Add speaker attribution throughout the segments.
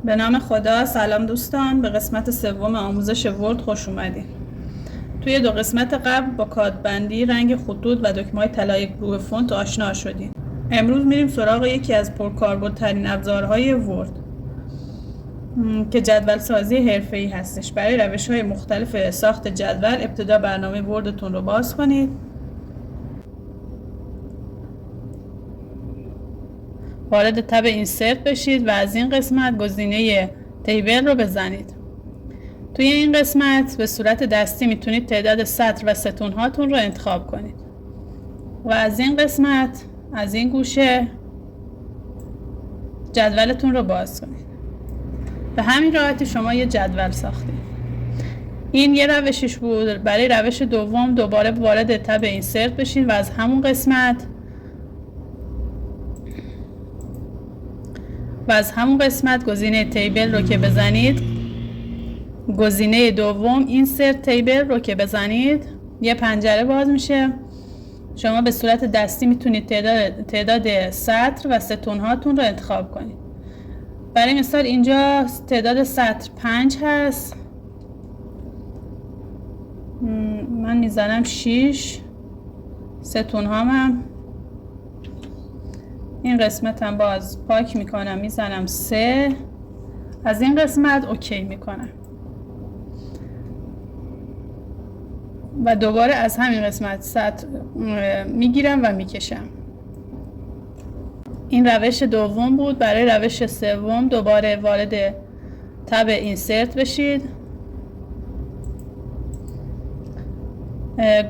Speaker 1: به نام خدا. سلام دوستان، به قسمت سوم آموزش ورد خوش اومدین. توی دو قسمت قبل با کادبندی، رنگ خطوط و دکمه‌های طلایی گروه فونت آشنا شدیم. امروز میریم سراغ یکی از پرکاربردترین ابزارهای ورد که جدول سازی حرفه‌ای هستش. برای روش‌های مختلف ساخت جدول ابتدا برنامه وردتون رو باز کنید. وارد تب اینسرت بشید و از این قسمت گزینه تیبل رو بزنید. توی این قسمت به صورت دستی میتونید تعداد سطر و ستون هاتون رو انتخاب کنید و از این قسمت، از این گوشه جدولتون رو باز کنید. به همین راحتی شما یه جدول ساختید. این یه روشش بود. برای روش دوم دوباره وارد تب اینسرت بشید و از همون قسمت گزینه تیبل رو که بزنید، گزینه دوم اینسرت تیبل رو که بزنید، یه پنجره باز میشه. شما به صورت دستی میتونید تعداد سطر و ستون هاتون رو انتخاب کنید. برای مثال اینجا تعداد سطر 5 هست، من میزنم 6. ستون هامم این قسمت هم باز پاک میکنم، میزنم 3. از این قسمت اوکی میکنم و دوباره از همین قسمت سطر میگیرم و میکشم. این روش دوم بود. برای روش سوم دوباره وارد تب اینسرت بشید،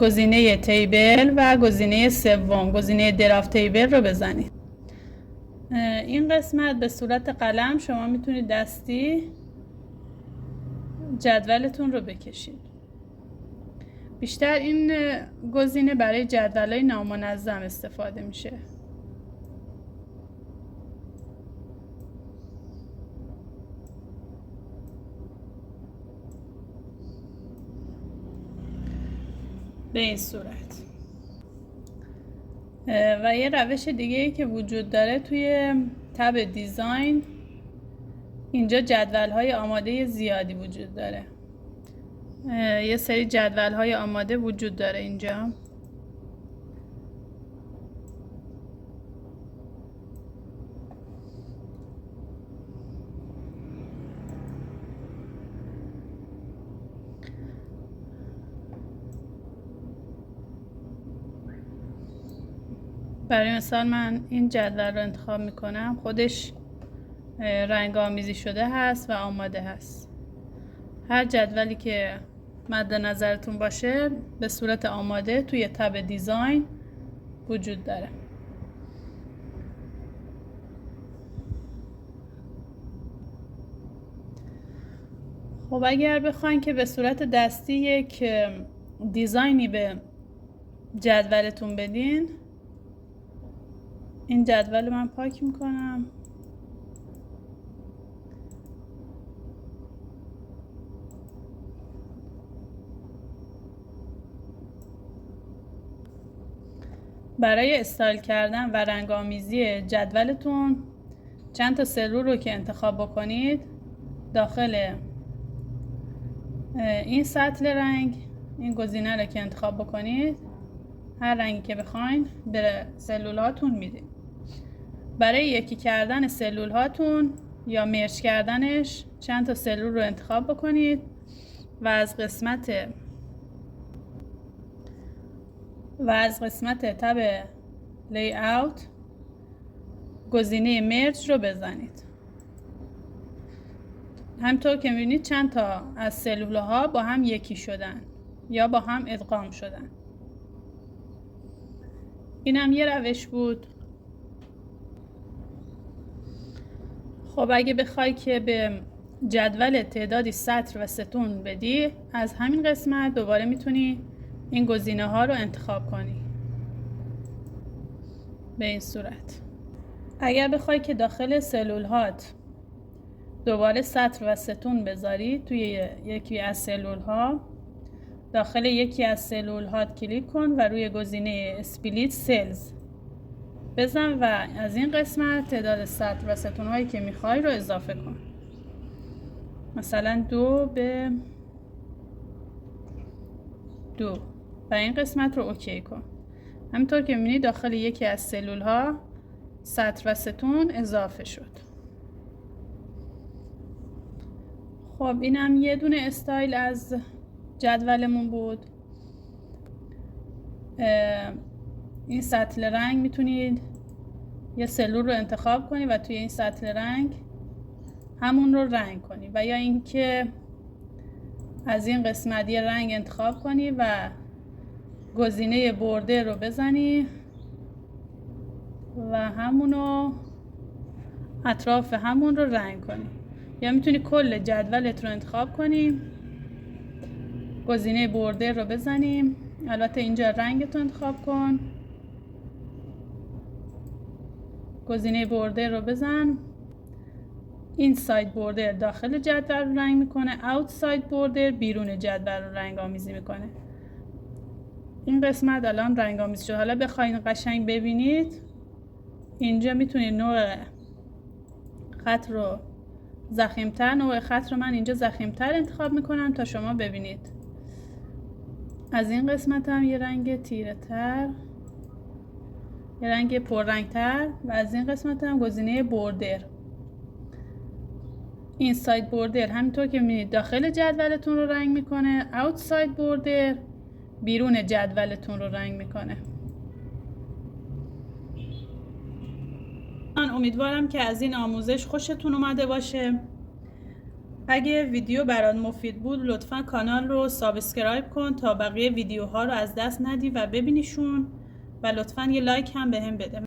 Speaker 1: گزینه تیبل و گزینه سوم گزینه درافت تیبل رو بزنید. این قسمت به صورت قلم شما میتونید دستی جدولتون رو بکشید. بیشتر این گزینه برای جدولای نامنظم استفاده میشه. به این صورت. و یه روش دیگه ای که وجود داره توی تب دیزاین، اینجا جدول های آماده زیادی وجود داره. یه سری جدول های آماده وجود داره اینجا. برای مثال من این جدول رو انتخاب میکنم. خودش رنگ آمیزی شده هست و آماده هست. هر جدولی که مد نظرتون باشه به صورت آماده توی تب دیزاین وجود داره. خب اگر بخواین که به صورت دستی یک دیزاینی به جدولتون بدین، این جدول من پاک میکنم. برای استایل کردن و رنگ‌آمیزی جدولتون چند تا سلول رو که انتخاب بکنید، داخل این سطل رنگ این گزینه رو که انتخاب بکنید، هر رنگی که بخواین به سلول هاتون میدید. برای یکی کردن سلول هاتون یا مرج کردنش چند تا سلول رو انتخاب بکنید و از قسمت تب لی اوت گزینه مرج رو بزنید. همطور که می‌بینید چند تا از سلول ها با هم یکی شدن یا با هم ادغام شدن. این هم یه روش بود. خب اگه بخوای که به جدول تعدادی سطر و ستون بدی، از همین قسمت دوباره میتونی این گزینه ها رو انتخاب کنی به این صورت. اگر بخوای که داخل سلول هات دوباره سطر و ستون بذاری، توی یکی از سلول ها، داخل یکی از سلول هات کلیک کن و روی گزینه اسپلیت سلز بزن و از این قسمت تعداد سطر و ستون هایی که میخوای رو اضافه کن. مثلا 2 به 2 و این قسمت رو اوکی کن. همینطور که می‌بینید داخل یکی از سلول ها سطر و ستون اضافه شد. خب اینم یه دونه استایل از جدولمون بود. این سطل رنگ میتونید یه سلول رو انتخاب کنی و توی این سطل رنگ همون رو رنگ کنی و یا اینکه از این قسمت یه رنگ انتخاب کنی و گزینه بوردر رو بزنی و همونو اطراف همون رو رنگ کنی، یا میتونی کل جدولت رو انتخاب کنی، گزینه بوردر رو بزنیم. البته اینجا رنگت رو انتخاب کن، گزینه بوردر رو بزن. این ساید بوردر داخل جدول رو رنگ میکنه، اوتساید بوردر بیرون جدول رو رنگ آمیزی میکنه. این قسمت الان رنگ آمیز شد. حالا بخواین قشنگ ببینید اینجا میتونید نوع خط رو ضخیم‌تر، نوع خط رو من اینجا ضخیم‌تر انتخاب میکنم تا شما ببینید. از این قسمت هم یه رنگ تیره تر، یه رنگ پررنگ‌تر و از این قسمت هم گزینه بوردر. این ساید بوردر همینطور که می‌بینید داخل جدولتون رو رنگ میکنه، اوتساید بوردر بیرون جدولتون رو رنگ میکنه. من امیدوارم که از این آموزش خوشتون اومده باشه. اگه ویدیو برات مفید بود لطفا کانال رو سابسکرایب کن تا بقیه ویدیوها رو از دست ندی و ببینیشون، و لطفا یه لایک هم بهم بده.